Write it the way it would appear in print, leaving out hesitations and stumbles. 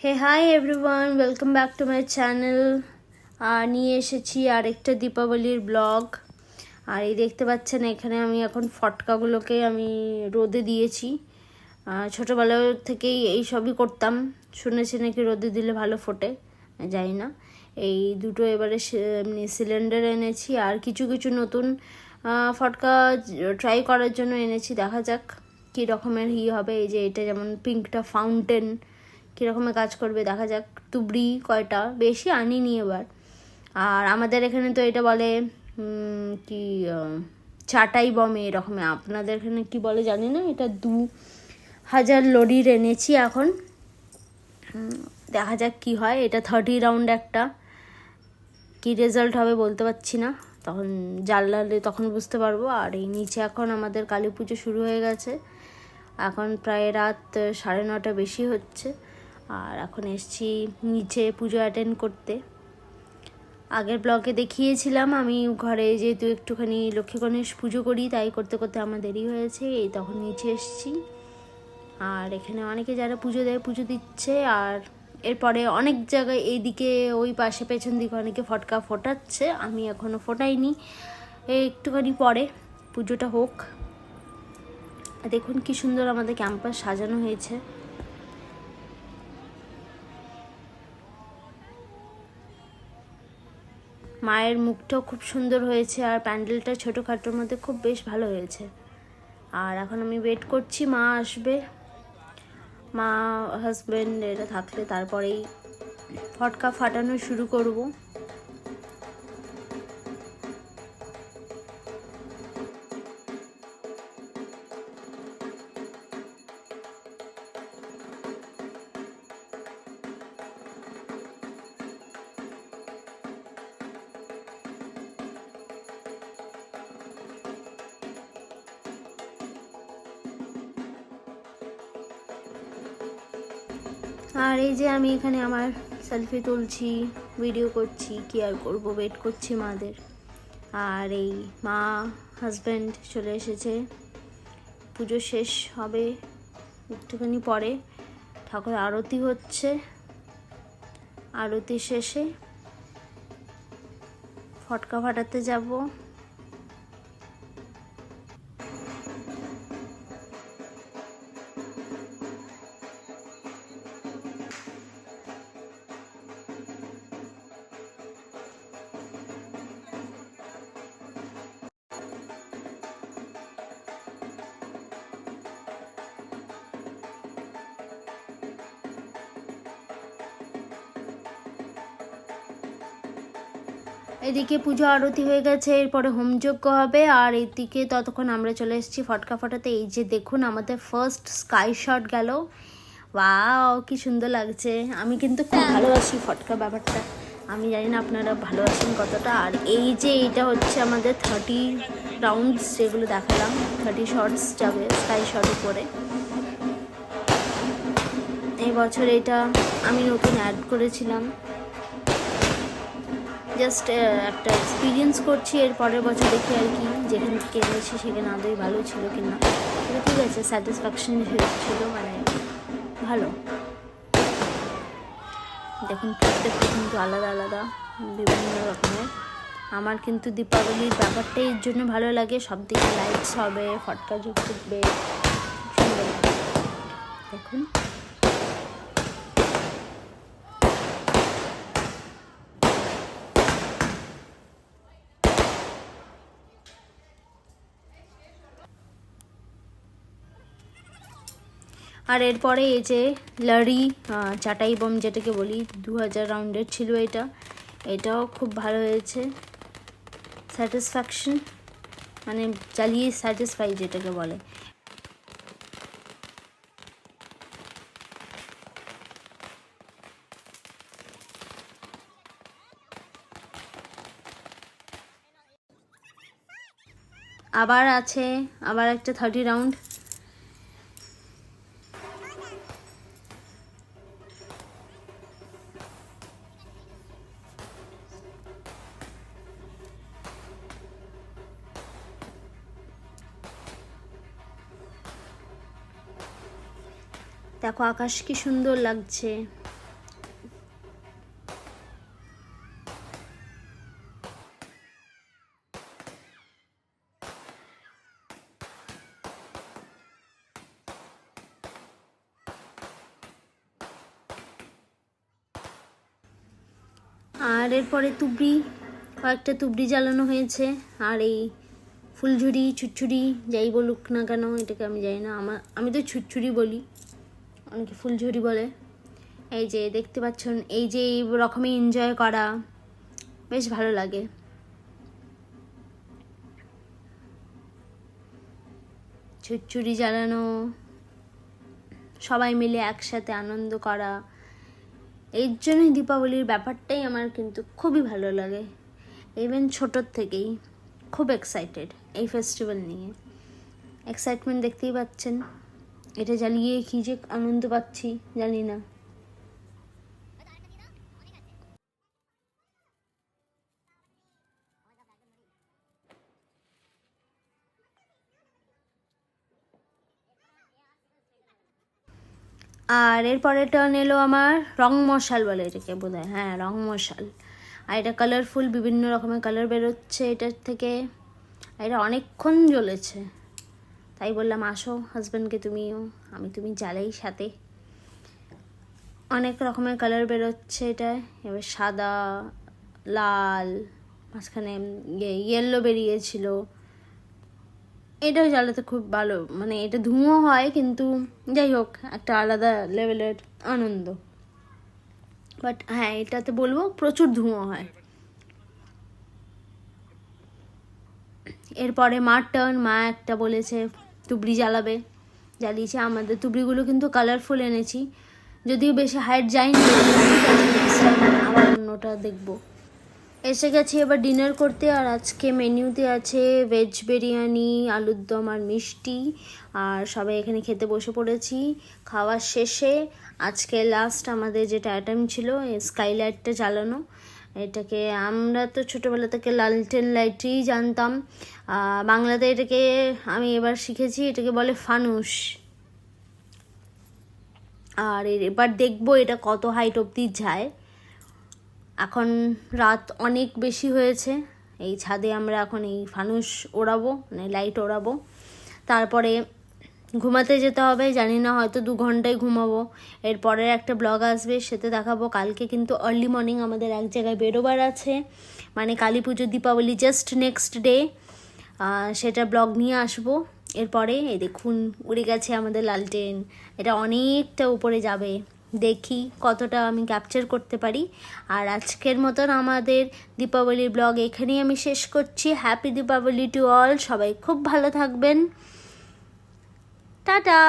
Hey hi everyone, welcome back to my channel. আর নিয়ে এসেছি আরেকটা দীপাবলির ব্লগ। আর এই দেখতে পাচ্ছেন এখানে আমি এখন ফটকাগুলোকে আমি রোদে দিয়েছি। ছোটোবেলা থেকেই এই সবই করতাম, শুনেছি নাকি রোদে দিলে ভালো ফোটে, জানি না। এই দুটো এবারে সিলিন্ডার এনেছি আর কিছু কিছু নতুন ফটকা ট্রাই করার জন্য এনেছি। দেখা যাক কী রকমের হবে। এই যে এটা যেমন পিঙ্কটা ফাউন্টেন, কীরকমের কাজ করবে দেখা যাক। তুবড়ি কয়টা বেশি আনিনি এবার। আর আমাদের এখানে তো এটা বলে কি চাটাই বম এরকমের, আপনাদের এখানে কি বলে জানি না। এটা 2000 লোডির এনেছি এখন, দেখা যাক কি হয়। এটা 30 রাউন্ড একটা, কি রেজাল্ট হবে বলতে পারছি না, তখন জ্বালালে তখন বুঝতে পারবো। আর এই নিচে এখন আমাদের কালী পুজো শুরু হয়ে গেছে, এখন প্রায় রাত 9:30 বেশি হচ্ছে। আর এখন এসছি নিচে পুজো অ্যাটেন্ড করতে। আগের ব্লগে দেখিয়েছিলাম আমি ঘরে যেহেতু একটুখানি লক্ষ্মী গণেশ পুজো করি, তাই করতে করতে আমার দেরি হয়েছে, এই তখন নিচে এসছি। আর এখানে অনেকে যারা পুজো দেয় পুজো দিচ্ছে। আর এরপরে অনেক জায়গায় এইদিকে ওই পাশে পেছন দিকে অনেকে ফটকা ফোটাচ্ছে, আমি এখনও ফোটাইনি, একটুখানি পরে পুজোটা হোক। দেখুন কি সুন্দর আমাদের ক্যাম্পাস সাজানো হয়েছে। মায়ের মুখটাও খুব সুন্দর হয়েছে, আর প্যান্ডেলটা ছোটোখাটোর মধ্যে খুব বেশ ভালো হয়েছে। আর এখন আমি ওয়েট করছি মা আসবে, মা হাজব্যান্ড এরা থাকলে তারপরেই ফটকা ফাটানো শুরু করব। আর এই যে আমি এখানে আমার সেলফি তুলছি, ভিডিও করছি, কি আর করবো, ওয়েট করছি মাদের। আর এই মা হাজব্যান্ড চলে এসেছে, পুজো শেষ হবে একটুখানি পরে, ঠাকুর আরতি হচ্ছে, আরতি শেষে ফটকা ফাটাতে যাব। এদিকে পুজো আরতি হয়ে গেছে, এরপরে হোমযজ্ঞ হবে। আর এদিকে ততক্ষণ আমরা চলে এসেছি ফটকা ফাটাতে। এই যে দেখুন আমাদের ফার্স্ট স্কাই শট গেল, ওয়াও কি সুন্দর লাগছে। আমি কিন্তু খুব ভালোবাসি ফটকা ব্যাপারটা, আমি জানি না আপনারা ভালোবাসেন কতটা। আর এই যে এইটা হচ্ছে আমাদের 30 রাউন্ডস, যেগুলো দেখালাম 30 শটস যাবে স্কাই শট করে। এই বছর এটা আমি নতুন অ্যাড করেছিলাম, জাস্ট একটা এক্সপিরিয়েন্স করছি। এর পরের বছর দেখি আর কি, যেখান থেকে এনেছি সেখানে আদৌ ভালো ছিল কি না। কিন্তু ঠিক আছে, স্যাটিসফ্যাকশন ছিল, মানে ভালো। দেখুন প্রত্যেকটা কিন্তু আলাদা আলাদা বিভিন্ন রকমের। আমার কিন্তু দীপাবলির ব্যাপারটাই এর জন্য ভালো লাগে, সব দিকে লাইটস হবে, ফটকা ফুটবে, সুন্দর লাগে। দেখুন আর এরপরে এই যে লড়ি চাটাই বম যেটাকে বলি, 2000 রাউন্ডের ছিল এটা, এটাও খুব ভালো হয়েছে। স্যাটিসফ্যাকশন মানে চালিয়ে স্যাটিসফাই যেটাকে বলে। আবার আছে, আবার একটা 30 রাউন্ড। দেখো আকাশ কি সুন্দর লাগছে। আর এরপরে কয়েকটা তুবড়ি জ্বালানো হয়েছে। আর এই ফুলঝুরি ছুটছুরি যাই বলুক না কেন, এটাকে আমি জানি না, আমি তো ছুটছুরি বলি, অনেকে ফুলঝুরি বলে। এই যে দেখতে পাচ্ছেন, এই যে এই রকমই এনজয় করা বেশ ভালো লাগে। ছুটছুরি জ্বালানো, সবাই মিলে একসাথে আনন্দ করা, এর জন্যই দীপাবলির ব্যাপারটাই আমার কিন্তু খুবই ভালো লাগে। ইভেন ছোটোর থেকেই খুব এক্সাইটেড এই ফেস্টিভ্যাল নিয়ে। এক্সাইটমেন্ট দেখতেই পাচ্ছেন, এটা জ্বালিয়ে কী যে আনন্দ পাচ্ছি জানি না। আর এরপরে টার্ন এলো আমার রং মশাল বলে এটাকে বোধহয়, হ্যাঁ রং মশাল। আর এটা কালারফুল, বিভিন্ন রকমের কালার বেরোচ্ছে এটার থেকে। এটা অনেকক্ষণ জ্বলেছে, তাই বললাম আসো হাজব্যান্ডকে তুমিও, তুমি জ্বালাই সাথে। অনেক রকমের কালার বেরোচ্ছে এটায়, এবার সাদা, লাল, মাঝখানে ইয়েলো বেরিয়েছিল। এটাও জ্বালাতে খুব ভালো, মানে এটা ধুঁয়ো হয় কিন্তু যাই হোক একটা আলাদা লেভেলের আনন্দ। বাট হ্যাঁ, এটাতে বলবো প্রচুর ধুঁয়ো হয়। এরপরে মার টার্ন, মা একটা বলেছে তুবড়ি জ্বালাবে, জ্বালিয়েছে। আমাদের তুবড়িগুলো কিন্তু কালারফুল এনেছি, যদিও বেশি হাইট যায়নি, আবার অন্যটা দেখবো। এসে গেছি এবার ডিনার করতে। আর আজকে মেনুতে আছে ভেজ বিরিয়ানি, আলুর দম আর মিষ্টি। আর সবাই এখানে খেতে বসে পড়েছি। খাওয়ার শেষে আজকে লাস্ট আমাদের যেটা আইটেম ছিল স্কাইলাইটটা জ্বালানো। এটাকে আমরা তো ছোটোবেলা থেকে লালটেন লাইটই জানতাম, বাংলাতে এটাকে আমি এবার শিখেছি, এটাকে বলে ফানুস। আর এবার দেখবো এটা কত হাইট অবধি যায়। এখন রাত অনেক বেশি হয়েছে, এই ছাদে আমরা এখন এই ফানুস ওড়াবো, মানে লাইট ওড়াবো, তারপরে ঘুমাতে যেতে হবে। জানি না, হয়তো 2 ঘন্টায় ঘুমাবো। এরপরের একটা ব্লগ আসবে, সেটা দেখাবো। কালকে কিন্তু আর্লি মর্নিং আমাদের এক জায়গায় বেরোবার আছে, মানে কালী পুজো দীপাবলি জাস্ট নেক্সট ডে, সেটা ব্লগ নিয়ে আসবো। এরপরে এই দেখুন উড়ে গেছে আমাদের লালটেন, এটা অনেকটা উপরে যাবে, দেখি কতটা আমি ক্যাপচার করতে পারি। আর আজকের মতন আমাদের দীপাবলির ব্লগ এখানেই আমি শেষ করছি। হ্যাপি দীপাবলি টু অল, সবাই খুব ভালো থাকবেন, টাটা।